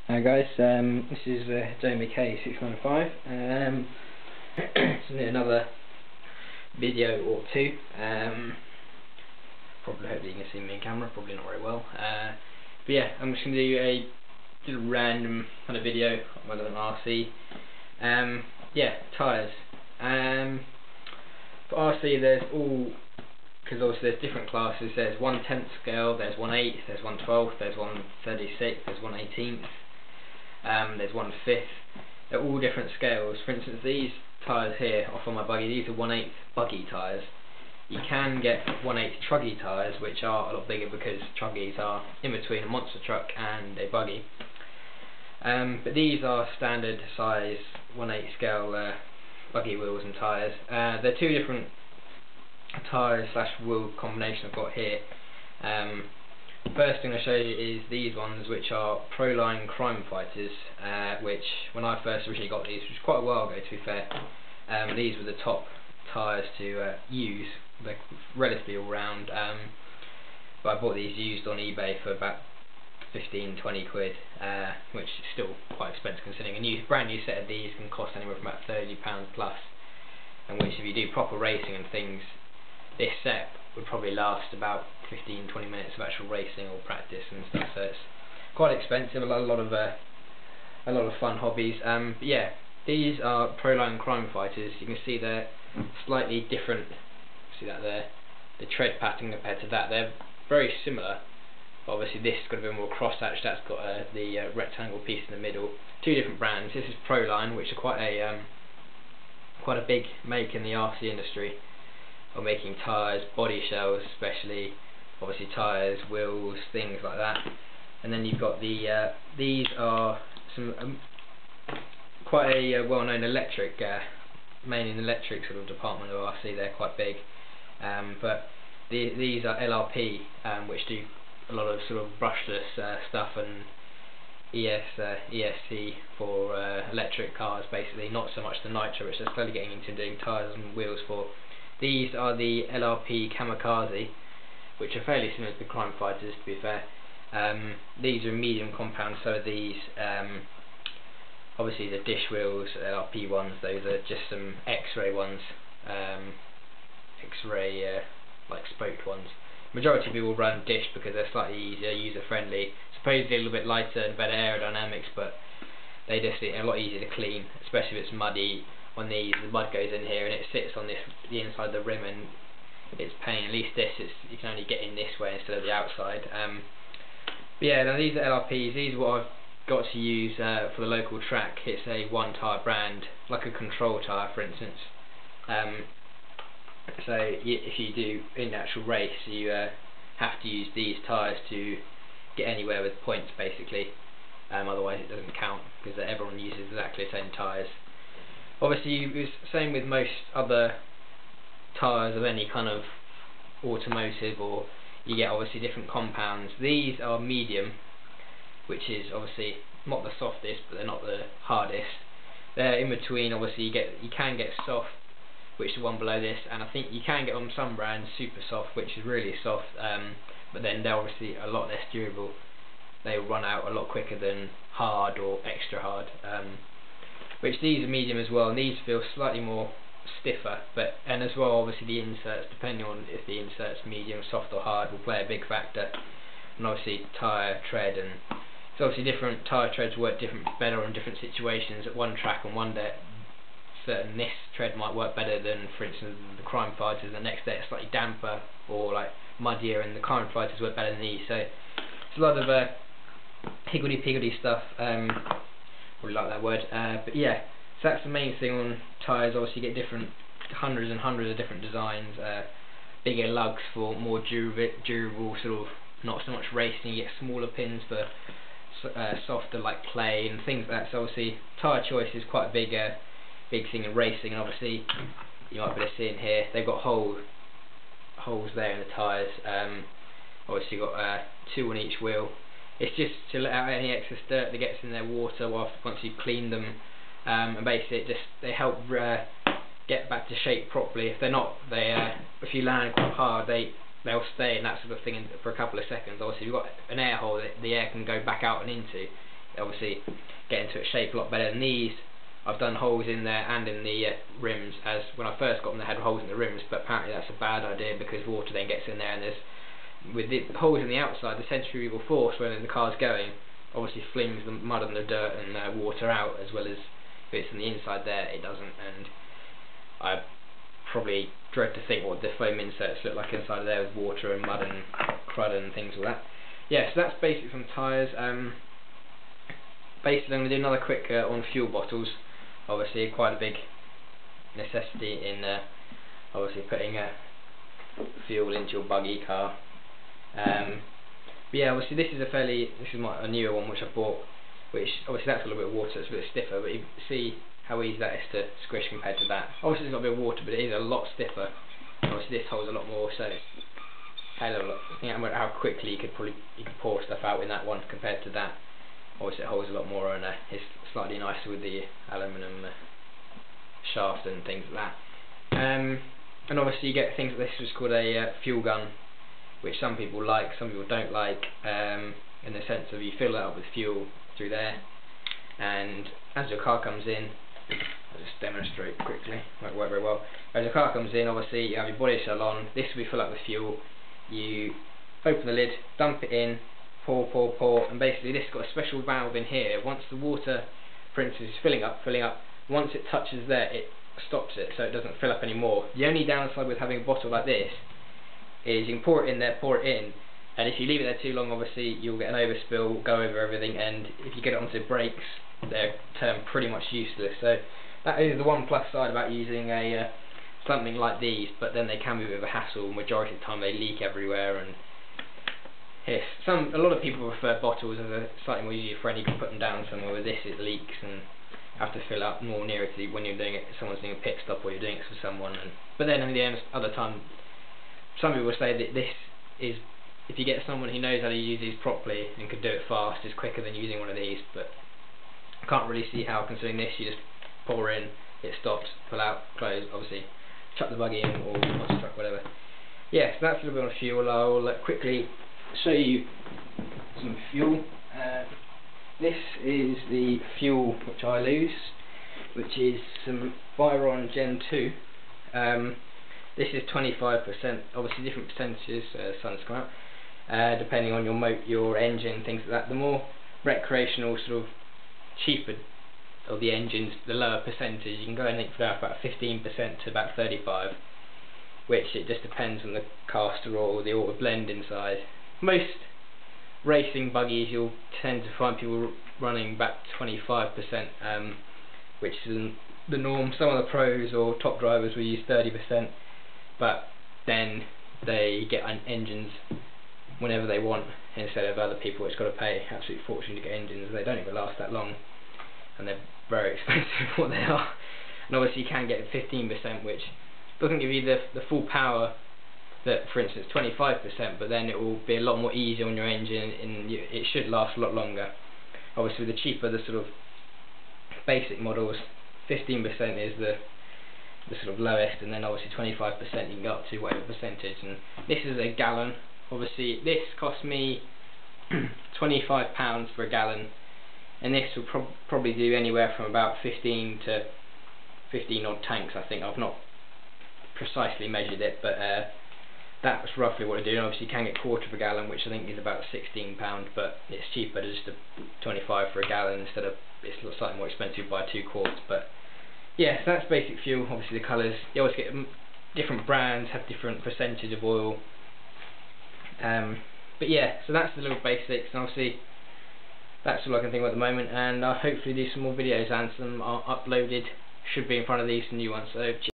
Hi guys, this is Jamie K695. It's another video or two. Probably hopefully you can see me in camera, probably not very well. But yeah, I'm just going to do a little random kind of video on an RC. Yeah, tyres. For RC there's all, because obviously there's different classes. There's 1/10 scale, there's 1/8, there's 1/12, there's 1/36, there's 1/18. There's 1/5. They're all different scales. For instance, these tyres here off on my buggy, these are 1/8 buggy tyres. You can get 1/8 truggy tyres, which are a lot bigger because truggies are in between a monster truck and a buggy. But these are standard size 1/8 scale buggy wheels and tyres. They're two different tyre / wheel combination I've got here. First thing I'll show you is these ones, which are Proline Crime Fighters, which when I first originally got these, which was quite a while ago to be fair, these were the top tyres to use. They're relatively all round, but I bought these used on eBay for about 15-20 quid, which is still quite expensive considering a brand new set of these can cost anywhere from about £30 plus, and which if you do proper racing and things, this set would probably last about 15-20 minutes of actual racing or practice and stuff. So it's quite expensive. A lot of fun hobbies. But yeah, these are Proline Crime Fighters. You can see they're slightly different. See that there, the tread pattern compared to that. They're very similar. But obviously this has got a bit more cross hatch. That's got the rectangle piece in the middle. Two different brands. This is Proline, which are quite a big make in the RC industry. Or making tyres, body shells especially, obviously tyres, wheels, things like that. And then you've got the these are some quite a well-known electric, mainly in the electric sort of department of RC. They're quite big, but these are LRP, which do a lot of sort of brushless stuff, and ESC for electric cars, basically. Not so much the nitro, which they're slowly getting into doing tyres and wheels for. These are the LRP Kamikaze, which are fairly similar to the Crime Fighters, to be fair. These are medium compound, so these, obviously the dish wheels, LRP ones, those are just some X-ray ones, X-ray like spoked ones. Majority of people run dish because they're slightly easier, user-friendly, supposedly a little bit lighter and better aerodynamics, but they just are a lot easier to clean, especially if it's muddy. On these, the mud goes in here and it sits on the inside of the rim, and it's pain. At least this, you can only get in this way instead of the outside. But yeah, now these are LRPs. These are what I've got to use for the local track. It's a one tyre brand, like a control tyre, for instance. So if you do in the actual race, you have to use these tyres to get anywhere with points, basically. Otherwise, it doesn't count because everyone uses exactly the same tyres. Obviously, it's the same with most other tyres of any kind of automotive, or you get obviously different compounds. These are medium, which is obviously not the softest, but they're not the hardest. They're in between. Obviously, you can get soft, which is the one below this, and I think you can get on some brands super soft, which is really soft. But then they're obviously a lot less durable. They run out a lot quicker than hard or extra hard. Which these are medium as well, and these feel slightly more stiffer, and as well obviously the inserts, depending on if the insert's medium, soft or hard, will play a big factor. And obviously tyre tread, and so obviously different tyre treads work better on different situations. At one track on one day, this tread might work better than, for instance, the Crime Fighters. The next day it's slightly damper or like muddier, and the Crime Fighters work better than these. So it's a lot of higgledy-piggledy stuff. Really like that word, but yeah, so that's the main thing on tyres. Obviously you get hundreds and hundreds of different designs, bigger lugs for more durable sort of, not so much racing. You get smaller pins for softer like play and things like that. So obviously tyre choice is quite a big thing in racing, and obviously you might be able to see in here, they've got holes there in the tyres. Obviously you've got 2 on each wheel. It's just to let out any excess dirt that gets in their water once you clean them, and basically they help get back to shape properly. If they're not, if you land quite hard, they'll stay in that sort of thing for a couple of seconds. Obviously, if you've got an air hole that the air can go back out and into, obviously get into its shape a lot better than these. I've done holes in there and in the rims, as when I first got them they had holes in the rims, but apparently that's a bad idea because water then gets in there, and there's, with the holes in the outside, the centrifugal force when the car's going obviously flings the mud and the dirt and water out, as well as if it's on the inside there it doesn't. And I probably dread to think what the foam inserts look like inside of there with water and mud and crud and things like that. Yeah, so that's basics on tyres. Basically I'm going to do another quick on fuel bottles. Obviously quite a big necessity in obviously putting fuel into your buggy car. But yeah, obviously this is a newer one which I bought, which obviously that's got a little bit of water, so it's a bit stiffer, but you can see how easy that is to squish compared to that. Obviously it's got a bit of water, but it is a lot stiffer. Obviously this holds a lot more, so it's hell of a lot. Think how quickly you could pour stuff out in that one compared to that. Obviously it holds a lot more, and it's slightly nicer with the aluminium shaft and things like that. And obviously you get things like this, which is called a fuel gun, which some people like, some people don't like, in the sense of you fill it up with fuel through there, and as your car comes in, I'll just demonstrate quickly, won't work very well. As your car comes in, obviously you have your body shell on, this will be filled up with fuel, you open the lid, dump it in, pour, and basically this has got a special valve in here. Once the water, for instance, is filling up, once it touches there, it stops it, so it doesn't fill up anymore. The only downside with having a bottle like this is you can pour it in there, pour it in, and if you leave it there too long, obviously you'll get an overspill, go over everything, and if you get it onto brakes, they're turned pretty much useless. So that is the one plus side about using a something like these, but then they can be a bit of a hassle. Majority of the time they leak everywhere, and a lot of people prefer bottles as a slightly more easier friend. You can put them down somewhere. With this it leaks and have to fill up more nearer to when you're doing it, someone's doing a pit stop or you're doing it for someone. But then in the end, other time, some people say that this is, if you get someone who knows how to use these properly and can do it fast, it's quicker than using one of these. But I can't really see how, considering this, you just pour in, it stops, pull out, close, obviously chuck the buggy in or monster truck, whatever. Yeah, so that's a little bit on fuel. I'll quickly show you some fuel. This is the fuel which I lose, which is some Byron Gen 2. This is 25%, obviously different percentages, sun's come out, depending on your engine, things like that. The more recreational, sort of cheaper of the engines, the lower percentage. You can go anything from about 15% to about 35%, which it just depends on the caster or the auto blend inside. Most racing buggies you'll tend to find people running about 25%, which is the norm. Some of the pros or top drivers will use 30%, but then they get engines whenever they want instead of other people which got to pay absolute fortune to get engines. They don't even last that long, and they're very expensive what they are. And obviously you can get 15%, which doesn't give you the full power that, for instance, 25%, but then it will be a lot more easy on your engine and it should last a lot longer. Obviously the cheaper the sort of basic models, 15% is the sort of lowest, and then obviously 25% you can go up to whatever percentage. And this is a gallon. Obviously this cost me £25 for a gallon, and this will probably do anywhere from about 15 to 15 odd tanks, I think. I've not precisely measured it, but that's roughly what I do. And obviously you can get quarter of a gallon, which I think is about £16, but it's cheaper to just 25 for a gallon instead of, it's slightly more expensive by 2 quarts. But yeah, so that's basic fuel. Obviously the colours, you always get different brands, have different percentage of oil. But yeah, so that's the little basics, and obviously that's all I can think of at the moment, and I'll hopefully do some more videos, and some are uploaded, should be in front of these new ones. So